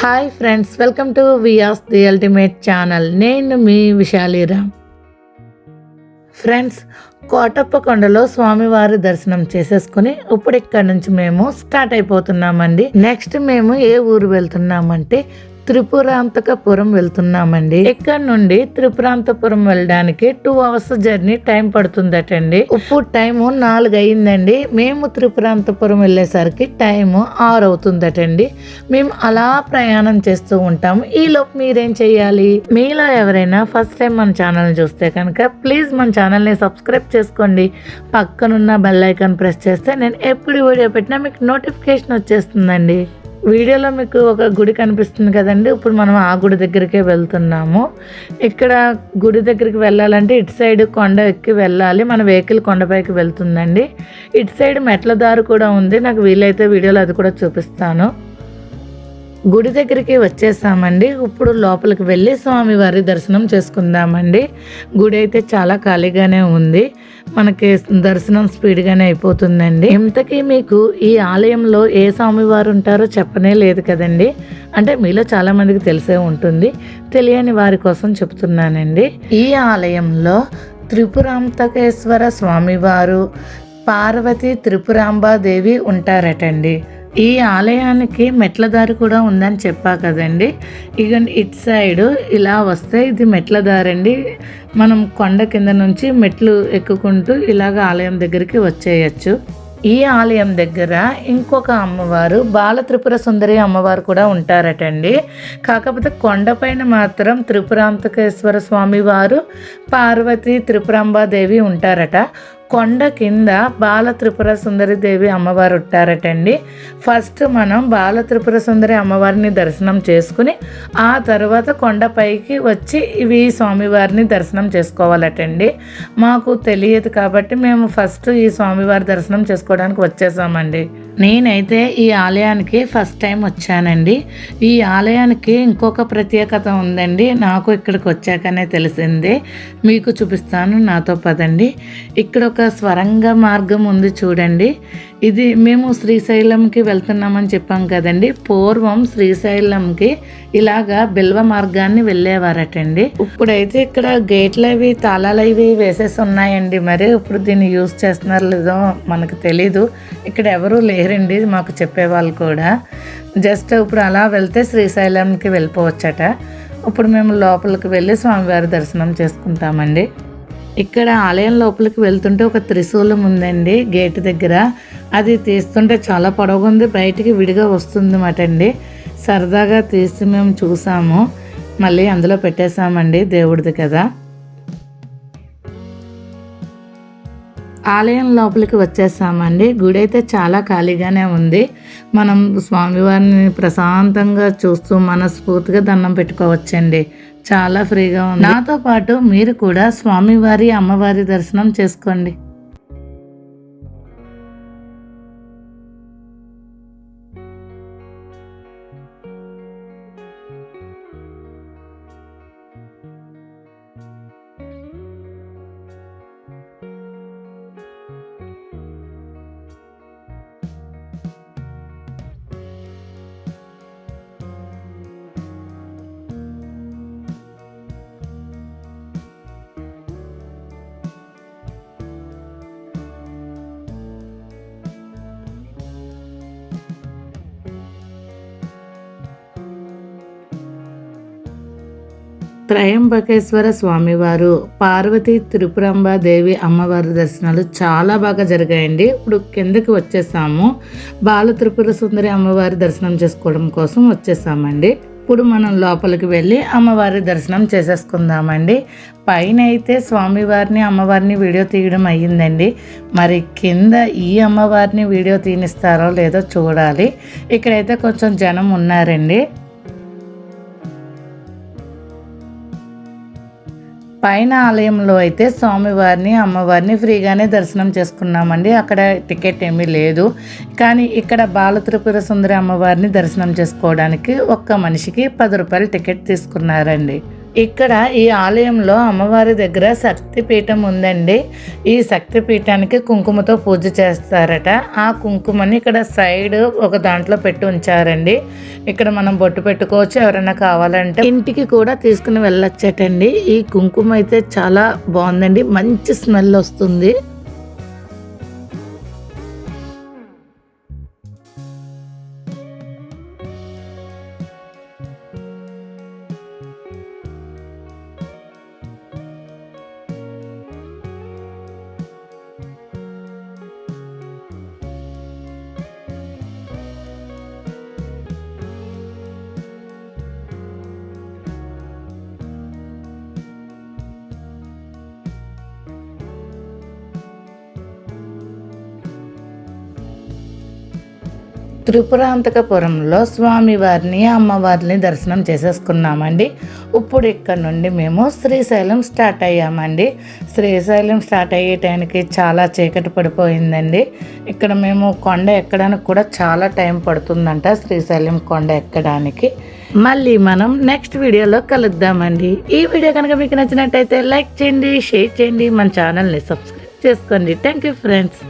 Hi friends, welcome to Vyas the ultimate channel. నేను మీ విశాలీరామ్. Friends, కోటప్పకొండలో స్వామివారి దర్శనం చేసేసుకుని ఇప్పుడు ఇక్కడ నుంచి మేము స్టార్ట్ అయిపోతున్నామండి. నెక్స్ట్ మేము ఏ ఊరు వెళ్తున్నామంటే త్రిపురాంతకపురం వెళ్తున్నామండి. ఇక్కడ నుండి త్రిపురాంతపురం వెళ్ళడానికి 2 hours జర్నీ టైం పడుతుందటండి. ఇప్పుడు టైము 4 అయిందండి. మేము త్రిపురాంతపురం వెళ్ళేసరికి టైము 6 అవుతుందటండి. మేము అలా ప్రయాణం చేస్తూ ఉంటాము. ఈలోపు మీరేం చేయాలి? మీలో ఎవరైనా ఫస్ట్ టైం మన ఛానల్ని చూస్తే కనుక ప్లీజ్ మన ఛానల్ని సబ్స్క్రైబ్ చేసుకోండి. పక్కనున్న బెల్ ఐకాన్ ప్రెస్ చేస్తే నేను ఎప్పుడు వీడియో పెట్టినా మీకు నోటిఫికేషన్ వచ్చేస్తుందండి. వీడియోలో మీకు ఒక గుడి కనిపిస్తుంది కదండి. ఇప్పుడు మనం ఆ గుడి దగ్గరికే వెళ్తున్నాము. ఇక్కడ గుడి దగ్గరికి వెళ్ళాలంటే ఇటు సైడ్ కొండ ఎక్కి వెళ్ళాలి. మన వెహికల్ కొండపైకి వెళ్తుందండి. ఇటు సైడ్ మెట్ల దారి కూడా ఉంది. నాకు వీలైతే వీడియోలో అది కూడా చూపిస్తాను. గుడి దగ్గరికి వచ్చేసామండి. ఇప్పుడు లోపలికి వెళ్ళి స్వామివారి దర్శనం చేసుకుందామండి. గుడి అయితే చాలా ఖాళీగానే ఉంది. మనకి దర్శనం స్పీడ్గానే అయిపోతుందండి. ఇంతకీ మీకు ఈ ఆలయంలో ఏ స్వామివారు ఉంటారో చెప్పనే లేదు కదండి. అంటే మీలో చాలామందికి తెలిసే ఉంటుంది. తెలియని వారి కోసం చెప్తున్నానండి. ఈ ఆలయంలో త్రిపురాంతకేశ్వర స్వామివారు, పార్వతి త్రిపురాంబాదేవి ఉంటారటండి. ఈ ఆలయానికి మెట్ల దారి కూడా ఉందని చెప్పా కదండి. ఇక ఇటు సైడు ఇలా వస్తే ఇది మెట్ల దారి అండి. మనం కొండ కింద నుంచి మెట్లు ఎక్కుకుంటూ ఇలాగ ఆలయం దగ్గరికి వచ్చేయచ్చు. ఈ ఆలయం దగ్గర ఇంకొక అమ్మవారు, బాల త్రిపుర సుందరి అమ్మవారు కూడా ఉంటారటండి. కాకపోతే కొండపైన మాత్రం త్రిపురాంతకేశ్వర స్వామి వారు, పార్వతి త్రిపురాంబాదేవి ఉంటారట. కొండ కింద బాల త్రిపుర సుందరి దేవి అమ్మవారు ఉంటారటండి. ఫస్ట్ మనం బాల త్రిపుర సుందరి అమ్మవారిని దర్శనం చేసుకుని ఆ తర్వాత కొండపైకి వచ్చి ఇవి స్వామివారిని దర్శనం చేసుకోవాలటండి. మాకు తెలియదు కాబట్టి మేము ఫస్ట్ ఈ స్వామివారి దర్శనం చేసుకోవడానికి వచ్చేసామండి. నేనైతే ఈ ఆలయానికి ఫస్ట్ టైం వచ్చానండి. ఈ ఆలయానికి ఇంకొక ప్రత్యేకత ఉందండి. నాకు ఇక్కడికి వచ్చాకనే తెలిసింది. మీకు చూపిస్తాను, నాతో పదండి. ఇక్కడ ఒక స్వరంగ మార్గం ఉంది చూడండి. ఇది మేము శ్రీశైలంకి వెళ్తున్నామని చెప్పాం కదండి. పూర్వం శ్రీశైలంకి ఇలాగా బిల్వ మార్గాన్ని వెళ్ళేవారటండి. ఇప్పుడైతే ఇక్కడ గేట్లు అవి తాళాలు అవి వేసేసి ఉన్నాయండి. మరి ఇప్పుడు దీన్ని యూజ్ చేస్తున్నారో లేదో మనకు తెలీదు. ఇక్కడ ఎవరూ లేరండి మాకు చెప్పేవాళ్ళు కూడా. జస్ట్ ఇప్పుడు అలా వెళ్తే శ్రీశైలంకి వెళ్ళిపోవచ్చట. ఇప్పుడు మేము లోపలికి వెళ్ళి స్వామివారి దర్శనం చేసుకుంటామండి. ఇక్కడ ఆలయం లోపలికి వెళ్తుంటే ఒక త్రిశూలం ఉందండి గేటు దగ్గర. అది తీస్తుంటే చాలా పొడవుగా ఉంది. బయటికి విడిగా వస్తుందన్నమాట అండి. సరదాగా తీసి మేము చూసాము. మళ్ళీ అందులో పెట్టేశామండి, దేవుడిది కదా. ఆలయం లోపలికి వచ్చేసామండి. గుడి అయితే చాలా ఖాళీగానే ఉంది. మనం స్వామివారిని ప్రశాంతంగా చూస్తూ మనస్ఫూర్తిగా దండం పెట్టుకోవచ్చండి. చాలా ఫ్రీగా ఉంది. నాతో పాటు మీరు కూడా స్వామివారి అమ్మవారి దర్శనం చేసుకోండి. త్రయంబకేశ్వర స్వామివారు, పార్వతి త్రిపురాంబాదేవి అమ్మవారి దర్శనాలు చాలా బాగా జరిగాయండి. ఇప్పుడు కిందకి వచ్చేసాము. బాల త్రిపుర సుందరి అమ్మవారి దర్శనం చేసుకోవడం కోసం వచ్చేసామండి. ఇప్పుడు మనం లోపలికి వెళ్ళి అమ్మవారి దర్శనం చేసేసుకుందామండి. పైన అయితే స్వామివారిని అమ్మవారిని వీడియో తీయడం అయ్యిందండి. మరి కింద ఈ అమ్మవారిని వీడియో తీనిస్తారో లేదో చూడాలి. ఇక్కడైతే కొంచెం జనం ఉన్నారండి. పైన ఆలయంలో అయితే స్వామివారిని అమ్మవారిని ఫ్రీగానే దర్శనం చేసుకున్నామండి. అక్కడ టికెట్ ఏమీ లేదు. కానీ ఇక్కడ బాల త్రిపుర సుందరి అమ్మవారిని దర్శనం చేసుకోవడానికి ఒక్క మనిషికి 10 రూపాయలు టికెట్ తీసుకున్నారండి. ఇక్కడ ఈ ఆలయంలో అమ్మవారి దగ్గర శక్తిపీఠం ఉందండి. ఈ శక్తిపీఠానికి కుంకుమతో పూజ చేస్తారట. ఆ కుంకుమని ఇక్కడ సైడ్ ఒక దాంట్లో పెట్టి ఉంచారండి. ఇక్కడ మనం బొట్టు పెట్టుకోవచ్చు. ఎవరైనా కావాలంటే ఇంటికి కూడా తీసుకుని వెళ్ళొచ్చటండి. ఈ కుంకుమ అయితే చాలా బాగుందండి, మంచి స్మెల్ వస్తుంది. త్రిపురాంతకపురంలో స్వామివారిని అమ్మవారిని దర్శనం చేసేసుకున్నామండి. ఇప్పుడు ఇక్కడ నుండి మేము శ్రీశైలం స్టార్ట్ అయ్యామండి. శ్రీశైలం స్టార్ట్ అయ్యే టైంకి చాలా చీకటి పడిపోయిందండి. ఇక్కడ మేము కొండ ఎక్కడానికి కూడా చాలా టైం పడుతుందంట, శ్రీశైలం కొండ ఎక్కడానికి. మళ్ళీ మనం నెక్స్ట్ వీడియోలో కలుద్దామండి. ఈ వీడియో కనుక మీకు నచ్చినట్టయితే లైక్ చేయండి, షేర్ చేయండి, మన ఛానల్ని సబ్స్క్రైబ్ చేసుకోండి. Thank you friends.